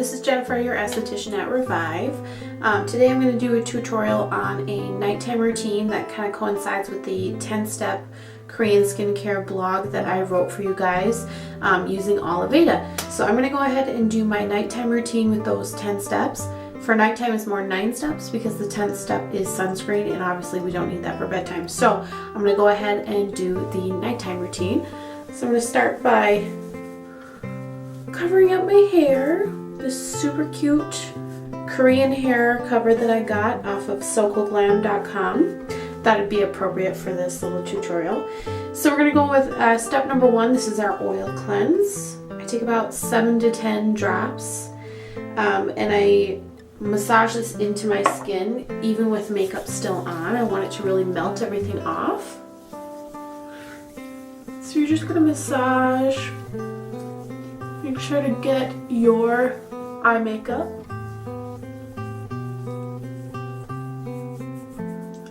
this is Jennifer, your esthetician at Revive. Today I'm going to do a tutorial on a nighttime routine that kind of coincides with the 10-step Korean skincare blog that I wrote for you guys using all AVEDA. So I'm going to go ahead and do my nighttime routine with those 10 steps. For nighttime it's more 9 steps because the 10th step is sunscreen, and obviously we don't need that for bedtime. So I'm going to go ahead and do the nighttime routine. So I'm going to start by covering up my hair. This super cute Korean hair cover that I got off of SoCalGlam.com. Thought it'd be appropriate for this little tutorial. So we're going to go with step number 1. This is our oil cleanse. I take about 7 to 10 drops and I massage this into my skin even with makeup still on. I want it to really melt everything off. So you're just going to massage. Make sure to get your eye makeup,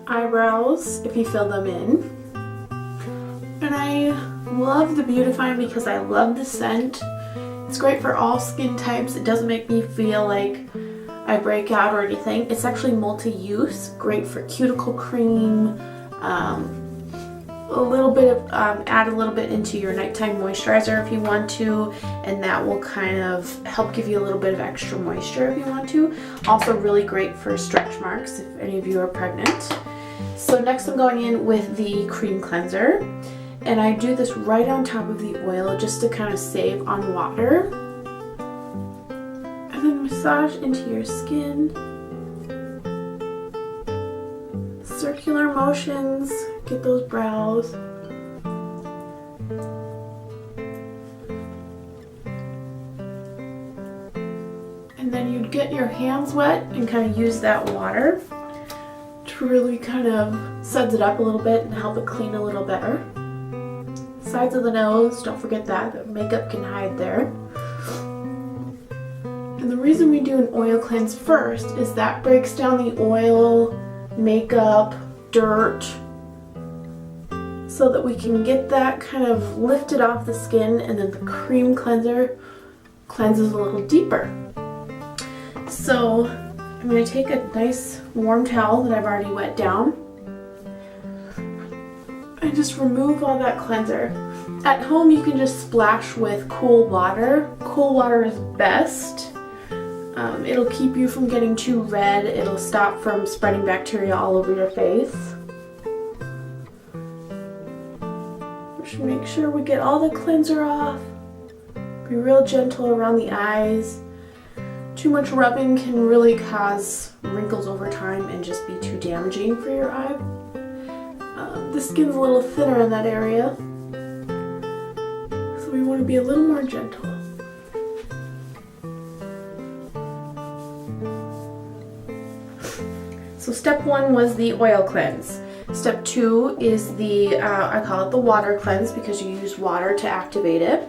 eyebrows if you fill them in. And I love the beautifying because I love the scent. It's great for all skin types. It doesn't make me feel like I break out or anything. It's actually multi-use, great for cuticle cream, a little bit of add a little bit into your nighttime moisturizer if you want to, and that will kind of help give you a little bit of extra moisture if you want to. Also really great for stretch marks if any of you are pregnant. So next I'm going in with the cream cleanser, and I do this right on top of the oil just to kind of save on water, and then massage into your skin. Circular motions, get those brows. And then you'd get your hands wet and kind of use that water to really kind of suds it up a little bit and help it clean a little better. Sides of the nose, don't forget that, the makeup can hide there. And the reason we do an oil cleanse first is that breaks down the oil, makeup, dirt, so that we can get that kind of lifted off the skin, and then the cream cleanser cleanses a little deeper. So I'm going to take a nice warm towel that I've already wet down and just remove all that cleanser. At home you can just splash with cool water. Cool water is best. It'll keep you from getting too red. It'll stop from spreading bacteria all over your face. Just make sure we get all the cleanser off. Be real gentle around the eyes. Too much rubbing can really cause wrinkles over time and just be too damaging for your eye. The skin's a little thinner in that area, so we want to be a little more gentle. So step 1 was the oil cleanse. Step 2 is the, I call it the water cleanse because you use water to activate it.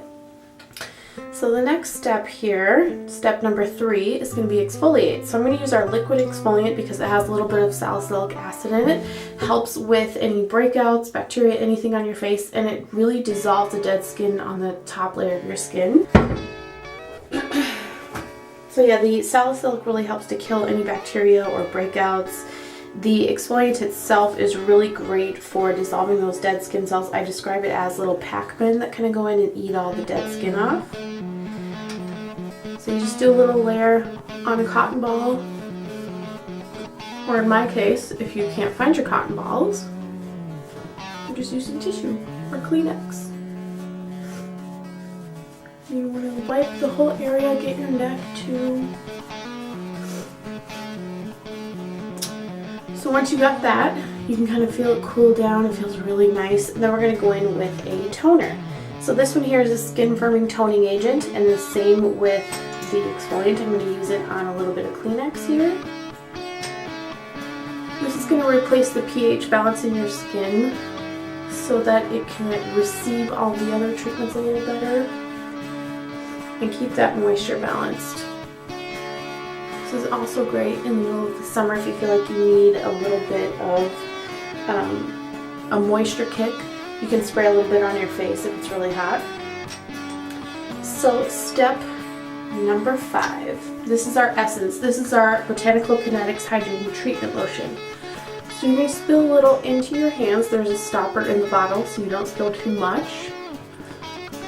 So the next step here, step number 3, is going to be exfoliate. So I'm going to use our liquid exfoliant because it has a little bit of salicylic acid in it. Helps with any breakouts, bacteria, anything on your face, and it really dissolves the dead skin on the top layer of your skin. So yeah, the salicylic really helps to kill any bacteria or breakouts. The exfoliant itself is really great for dissolving those dead skin cells. I describe it as little Pac-Men that kind of go in and eat all the dead skin off. So you just do a little layer on a cotton ball, or in my case, if you can't find your cotton balls, you just use some tissue or Kleenex. You want to wipe the whole area, get your neck too. So once you got that, you can kind of feel it cool down. It feels really nice. And then we're going to go in with a toner. So this one here is a skin firming toning agent, and the same with the exfoliant. I'm going to use it on a little bit of Kleenex here. This is going to replace the pH balance in your skin so that it can receive all the other treatments a little better and keep that moisture balanced. This is also great in the middle of the summer if you feel like you need a little bit of a moisture kick. You can spray a little bit on your face if it's really hot. So step Number 5. This is our essence. This is our Botanical Kinetics Hydrating Treatment Lotion. So you're going to spill a little into your hands. There's a stopper in the bottle so you don't spill too much.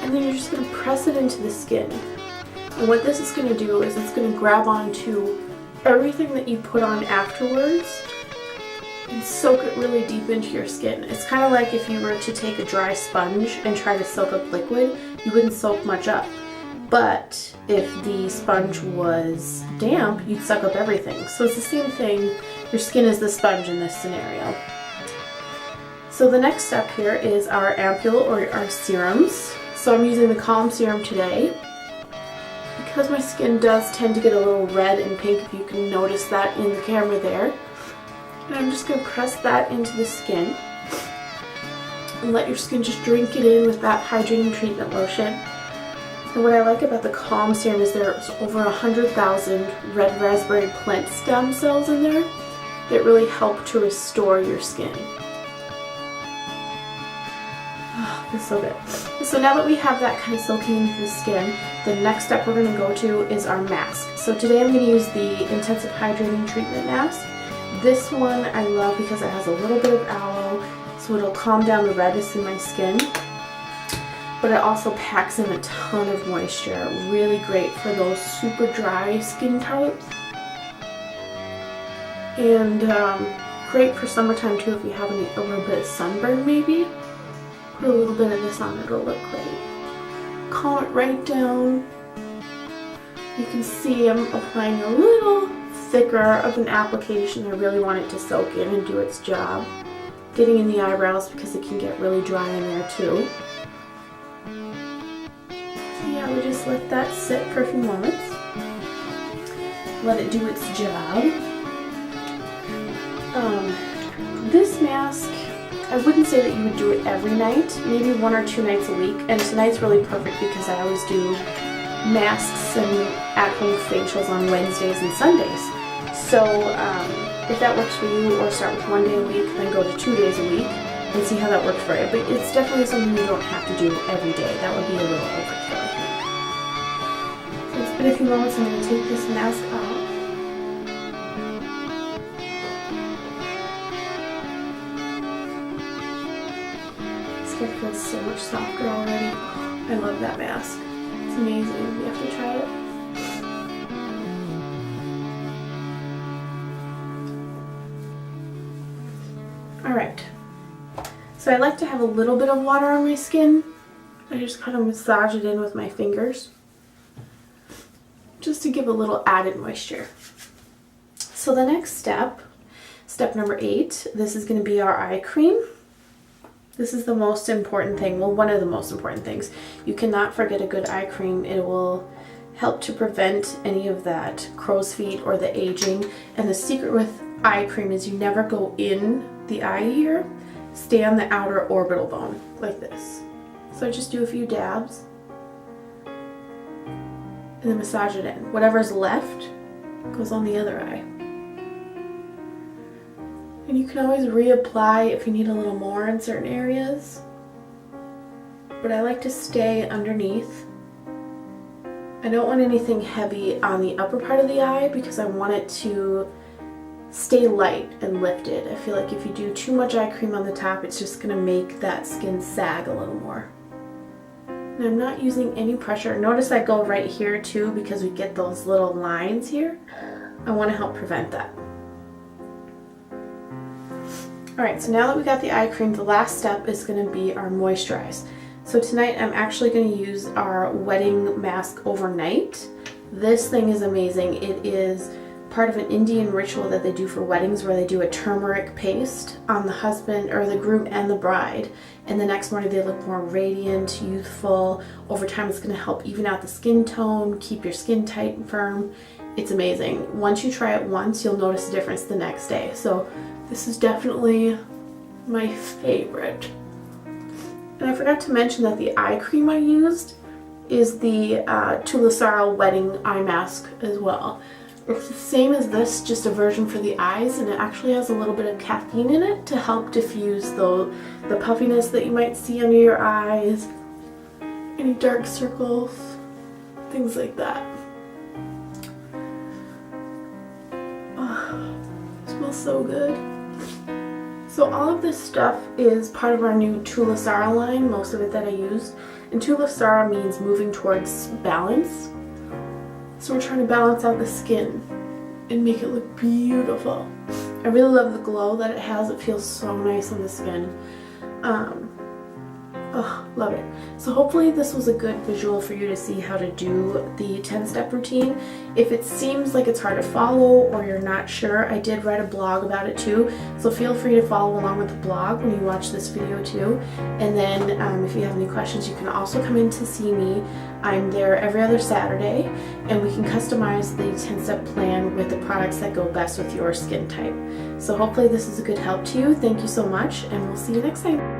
And then you're just going to press it into the skin. And what this is going to do is it's going to grab onto everything that you put on afterwards and soak it really deep into your skin. It's kind of like if you were to take a dry sponge and try to soak up liquid, you wouldn't soak much up. But if the sponge was damp, you'd suck up everything. So it's the same thing. Your skin is the sponge in this scenario. So the next step here is our ampule or our serums. So I'm using the Calm Serum today. Because my skin does tend to get a little red and pink, if you can notice that in the camera there. And I'm just going to press that into the skin. And let your skin just drink it in with that hydrating treatment lotion. And what I like about the Calm Serum is there's over 100,000 red raspberry plant stem cells in there that really help to restore your skin. Oh, it's so good. So now that we have that kind of soaking into the skin, the next step we're going to go to is our mask. So today I'm going to use the Intensive Hydrating Treatment Mask. This one I love because it has a little bit of aloe, so it'll calm down the redness in my skin. But it also packs in a ton of moisture. Really great for those super dry skin types. And great for summertime too if you have a little bit of sunburn maybe. Put a little bit of this on, it'll look great. Calm it right down. You can see I'm applying a little thicker of an application. I really want it to soak in and do its job. Getting in the eyebrows because it can get really dry in there too. Yeah, we just let that sit for a few moments. Let it do its job. This mask, I wouldn't say that you would do it every night, maybe 1 or 2 nights a week. And tonight's really perfect because I always do masks and at-home facials on Wednesdays and Sundays. So if that works for you, or start with 1 day a week, then go to 2 days a week and see how that works for you. But it's definitely something you don't have to do every day. That would be a little overkill. It's been a few moments. I'm going to take this mask off. Skin feels so much softer already. I love that mask. It's amazing. You have to try it. Alright. So I like to have a little bit of water on my skin. I just kind of massage it in with my fingers, just to give a little added moisture. So the next step, step number 8, this is going to be our eye cream. This is the most important thing, well, one of the most important things. You cannot forget a good eye cream. It will help to prevent any of that crow's feet or the aging. And the secret with eye cream is you never go in the eye here. Stay on the outer orbital bone, like this. So just do a few dabs. And then massage it in. Whatever's left goes on the other eye. And you can always reapply if you need a little more in certain areas. But I like to stay underneath. I don't want anything heavy on the upper part of the eye because I want it to stay light and lifted. I feel like if you do too much eye cream on the top, it's just going to make that skin sag a little more. And I'm not using any pressure. Notice I go right here too because we get those little lines here. I want to help prevent that. Alright, so now that we got the eye cream, the last step is going to be our moisturize. So tonight I'm actually going to use our wedding mask overnight. This thing is amazing. It is part of an Indian ritual that they do for weddings where they do a turmeric paste on the husband or the groom and the bride, and the next morning they look more radiant, youthful. Over time it's going to help even out the skin tone, keep your skin tight and firm. It's amazing. Once you try it once, you'll notice a difference the next day. So this is definitely my favorite. And I forgot to mention that the eye cream I used is the Tulasaro Wedding Eye Mask as well. It's the same as this, just a version for the eyes, and it actually has a little bit of caffeine in it to help diffuse the puffiness that you might see under your eyes, any dark circles, things like that. smells so good. So all of this stuff is part of our new Tula Sara line, most of it that I used. And Tula Sara means moving towards balance. So we're trying to balance out the skin and make it look beautiful. I really love the glow that it has. It feels so nice on the skin. Oh, love it. So hopefully this was a good visual for you to see how to do the 10-step routine. If it seems like it's hard to follow or you're not sure, I did write a blog about it too. So feel free to follow along with the blog when you watch this video too. And then if you have any questions, you can also come in to see me. I'm there every other Saturday, and we can customize the 10-step plan with the products that go best with your skin type. So hopefully this is a good help to you. Thank you so much, and we'll see you next time.